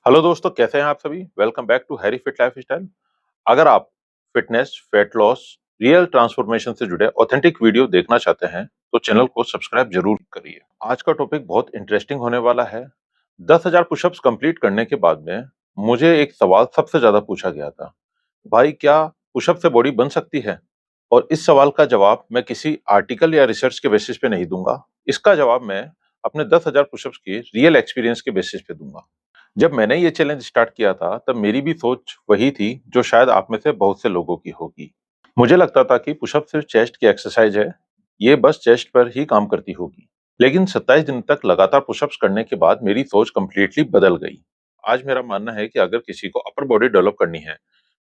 Hello दोस्तों, कैसे हैं आप सभी? Welcome back to Harry fit lifestyle. अगर आप fitness, fat loss, real transformation से जुड़े ऑथेंटिक वीडियो देखना चाहते हैं, तो चैनल को सब्सक्राइब जरूर करिए। आज का टॉपिक बहुत इंटरेस्टिंग होने वाला है। 10,000 पुशअप्स कंप्लीट करने के बाद में मुझे एक सवाल सबसे ज्यादा पूछा गया था, भाई क्या पुशअप से बॉडी बन सकती है? और इस सवाल का जवाब मैं किसी आर्टिकल या रिसर्च के बेसिस पे नहीं दूंगा। इसका जवाब मैं अपने 10,000 पुशअप्स की रियल एक्सपीरियंस के बेसिस पे दूंगा। जब मैंने ये चैलेंज स्टार्ट किया था, तब मेरी भी सोच वही थी जो शायद आप में से बहुत से लोगों की होगी। मुझे लगता था कि पुशअप सिर्फ चेस्ट की एक्सरसाइज है, ये बस चेस्ट पर ही काम करती होगी। लेकिन 27 दिन तक लगातार पुशअप्स करने के बाद मेरी सोच कंप्लीटली बदल गई। आज मेरा मानना है कि अगर किसी को अपर बॉडी डेवलप करनी है,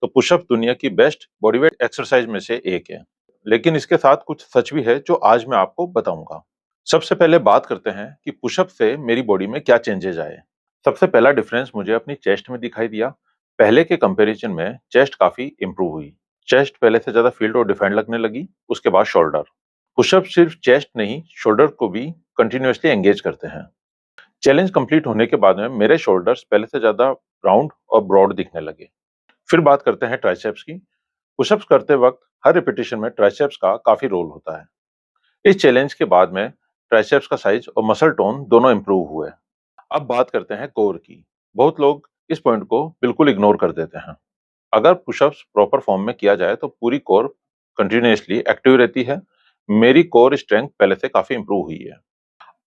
तो पुशअप दुनिया की बेस्ट बॉडीवेट एक्सरसाइज में से एक है। लेकिन इसके साथ कुछ सच भी है जो आज मैं आपको बताऊंगा। सबसे पहले बात करते हैं कि पुशअप से मेरी बॉडी में क्या चेंजेस आए। सबसे पहला डिफरेंस मुझे अपनी चेस्ट में दिखाई दिया। पहले के कंपैरिजन में चेस्ट काफी इंप्रूव हुई। चेस्ट पहले से ज्यादा फील्ड और डिफाइंड लगने लगी। उसके बाद शोल्डर। पुशअप सिर्फ चेस्ट नहीं, शोल्डर को भी कंटिन्यूअसली एंगेज करते हैं। चैलेंज कंप्लीट होने के बाद में मेरे शोल्डर्स पहले से ज्यादा राउंड और ब्रॉड दिखने लगे। फिर बात करते हैं ट्राइसेप्स की। पुशअप्स करते वक्त हर रिपीटेशन में ट्राइसेप्स का काफी रोल होता है। इस चैलेंज के बाद में ट्राइसेप्स का साइज और मसल टोन दोनों इंप्रूव हुए। अब बात करते हैं कोर की। बहुत लोग इस पॉइंट को बिल्कुल इग्नोर कर देते हैं। अगर पुशअप्स प्रॉपर फॉर्म में किया जाए तो पूरी कोर कंटिन्यूअसली एक्टिव रहती है। मेरी कोर स्ट्रेंथ पहले से काफी इंप्रूव हुई है।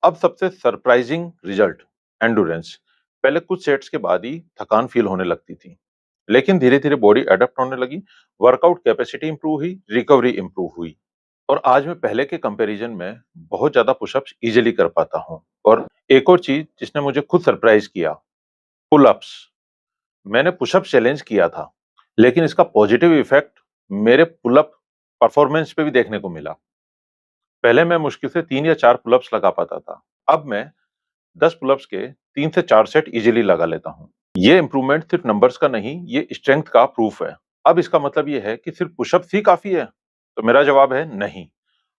अब सबसे सरप्राइजिंग रिजल्ट, एंडोरेंस। पहले कुछ सेट्स के बाद ही थकान फील होने लगती थी, लेकिन धीरे धीरे बॉडी अडेप्ट होने लगी। वर्कआउट कैपेसिटी इंप्रूव हुई, रिकवरी इंप्रूव हुई। और आज मैं पहले के कंपैरिजन में बहुत ज्यादा पुशअप्स इजीली कर पाता हूँ। और एक और चीज जिसने मुझे खुद सरप्राइज किया, पुल-अप्स। मैंने पुशअप चैलेंज किया था, लेकिन इसका पॉजिटिव इफेक्ट मेरे पुल-अप परफॉर्मेंस पे भी देखने को मिला। पहले मैं मुश्किल से 3 या 4 पुल-अप्स लगा पाता था। अब मैं 10 पुल-अप्स के 3 से 4 सेट इजीली लगा लेता हूँ। ये इंप्रूवमेंट सिर्फ नंबर्स का नहीं, ये स्ट्रेंथ का प्रूफ है। अब इसका मतलब ये है कि सिर्फ पुशअप्स ही काफी है? तो मेरा जवाब है नहीं।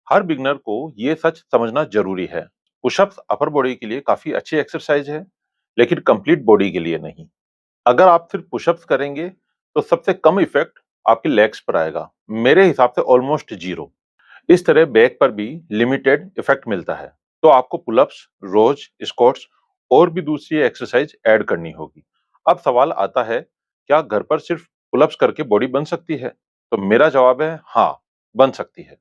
हर बिगनर को ये सच समझना जरूरी है। पुशअप्स अपर बॉडी के लिए काफी अच्छी एक्सरसाइज है, लेकिन कंप्लीट बॉडी के लिए नहीं। अगर आप सिर्फ पुशअप्स करेंगे, तो सबसे कम इफेक्ट आपके लेग्स पर आएगा, मेरे हिसाब से ऑलमोस्ट जीरो। इस तरह बैक पर भी लिमिटेड इफेक्ट मिलता है। तो आपको पुलअप्स, रोज, स्क्वाट्स और भी दूसरी एक्सरसाइज ऐड करनी होगी। अब सवाल आता है, क्या घर पर सिर्फ पुलअप्स करके बॉडी बन सकती है? तो मेरा जवाब है हाँ, बन सकती है।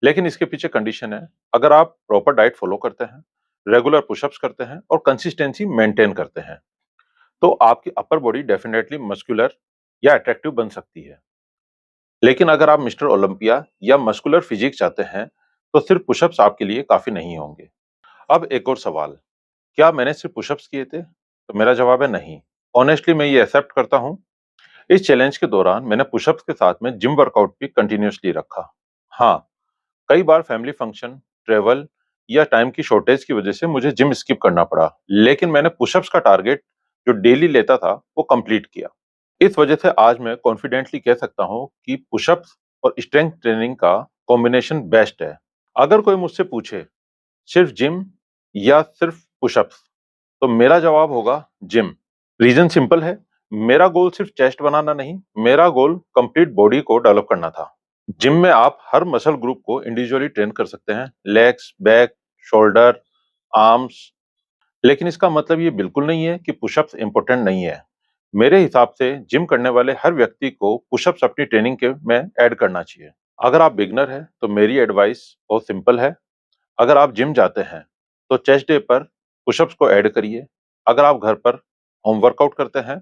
लेकिन इसके पीछे कंडीशन है। अगर आप प्रॉपर डाइट फॉलो करते हैं, रेगुलर पुशअप्स करते हैं और कंसिस्टेंसी मेंटेन करते हैं, तो आपकी अपर बॉडी डेफिनेटली मस्कुलर या अट्रैक्टिव बन सकती है। लेकिन अगर आप मिस्टर ओलंपिया या मस्कुलर फिजिक चाहते हैं, तो सिर्फ पुशअप्स आपके लिए काफी नहीं होंगे। अब एक और सवाल, क्या मैंने सिर्फ पुशअप्स किए थे? तो मेरा जवाब है नहीं। ऑनेस्टली मैं ये एक्सेप्ट करता हूँ। इस चैलेंज के दौरान मैंने पुशअप्स के साथ में जिम वर्कआउट भी कंटिन्यूअसली रखा। हाँ, कई बार फैमिली फंक्शन, ट्रेवल या टाइम की शॉर्टेज की वजह से मुझे जिम स्किप करना पड़ा, लेकिन मैंने पुशअप्स का टारगेट जो डेली लेता था, वो कंप्लीट किया। इस वजह से आज मैं कॉन्फिडेंटली कह सकता हूँ कि पुशअप्स और स्ट्रेंथ ट्रेनिंग का कॉम्बिनेशन बेस्ट है। अगर कोई मुझसे पूछे सिर्फ जिम या सिर्फ पुशअप्स, तो मेरा जवाब होगा जिम। रीजन सिंपल है, मेरा गोल सिर्फ चेस्ट बनाना नहीं, मेरा गोल कंप्लीट बॉडी को डेवलप करना था। जिम में आप हर मसल ग्रुप को इंडिविजुअली ट्रेन कर सकते हैं, लेग्स, बैक, शोल्डर, आर्म्स। लेकिन इसका मतलब ये बिल्कुल नहीं है कि पुशअप्स इंपॉर्टेंट नहीं है। मेरे हिसाब से जिम करने वाले हर व्यक्ति को पुशअप्स अपनी ट्रेनिंग के में ऐड करना चाहिए। अगर आप बिगनर हैं, तो मेरी एडवाइस बहुत सिंपल है। अगर आप जिम जाते हैं, तो चेस्ट डे पर पुशअप्स को ऐड करिए। अगर आप घर पर होम वर्कआउट करते हैं,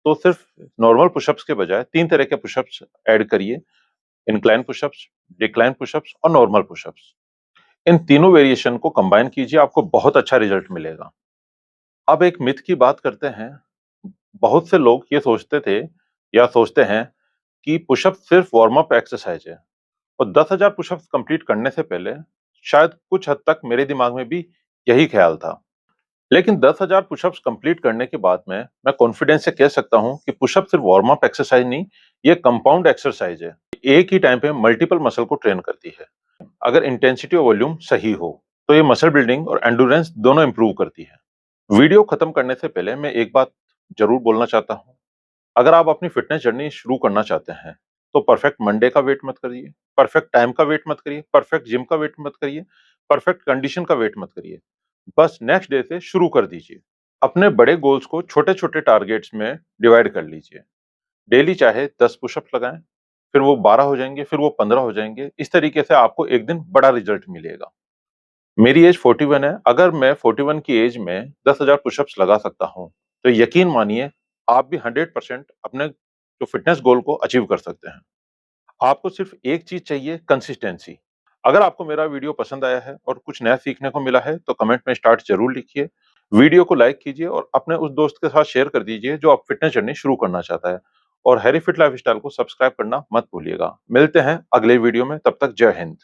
तो सिर्फ नॉर्मल पुशअप्स के बजाय 3 तरह के पुशअप्स ऐड करिए। इंक्लाइन पुशअप्स, डिक्लाइन पुशअप्स और नॉर्मल पुशअप्स। इन तीनों वेरिएशन को कंबाइन कीजिए, आपको बहुत अच्छा रिजल्ट मिलेगा। अब एक मिथ की बात करते हैं। बहुत से लोग ये सोचते थे या सोचते हैं कि पुशअप सिर्फ वार्म अप एक्सरसाइज है। और 10,000 पुशअप्स कंप्लीट करने से पहले शायद कुछ हद तक मेरे दिमाग में भी यही ख्याल था। लेकिन 10,000 पुशअप्स कंप्लीट करने के बाद में मैं कॉन्फिडेंस से कह सकता हूं कि पुशअप सिर्फ वार्म अप एक्सरसाइज नहीं, ये कंपाउंड एक्सरसाइज है। एक ही टाइम पे मल्टीपल मसल को ट्रेन करती है। अगर इंटेंसिटी और वॉल्यूम सही हो, तो ये मसल बिल्डिंग और एंडोरेंस दोनों इंप्रूव करती है। वीडियो खत्म करने से पहले मैं एक बात जरूर बोलना चाहता हूँ। अगर आप अपनी फिटनेस जर्नी शुरू करना चाहते हैं, तो परफेक्ट मंडे का वेट मत करिए, परफेक्ट टाइम का वेट मत करिए, परफेक्ट जिम का वेट मत करिए, परफेक्ट कंडीशन का वेट मत करिए। बस नेक्स्ट डे से शुरू कर दीजिए। अपने बड़े गोल्स को छोटे-छोटे टारगेट्स में डिवाइड कर लीजिए। डेली चाहे 10 पुशअप्स लगाएँ, फिर वो 12 हो जाएँगे, फिर वो 15 हो जाएँगे। इस तरीके से आपको एक दिन बड़ा रिजल्ट मिलेगा। मेरी एज 41 है, अगर मैं 41 की एज में 10,000 पुशअप्स लगा सकता हूँ, तो यकीन मानिए आप भी 100% अपने जो फिटनेस गोल को अचीव कर सकते हैं। आपको सिर्फ एक चीज़ चाहिए, कंसिस्टेंसी। अगर आपको मेरा वीडियो पसंद आया है और कुछ नया सीखने को मिला है, तो कमेंट में स्टार्ट ज़रूर लिखिए। वीडियो को लाइक कीजिए और अपने उस दोस्त के साथ शेयर कर दीजिए जो अब फिटनेस जर्नी शुरू करना चाहता है। और हैरी फिट लाइफस्टाइल को सब्सक्राइब करना मत भूलिएगा। मिलते हैं अगले वीडियो में, तब तक जय हिंद।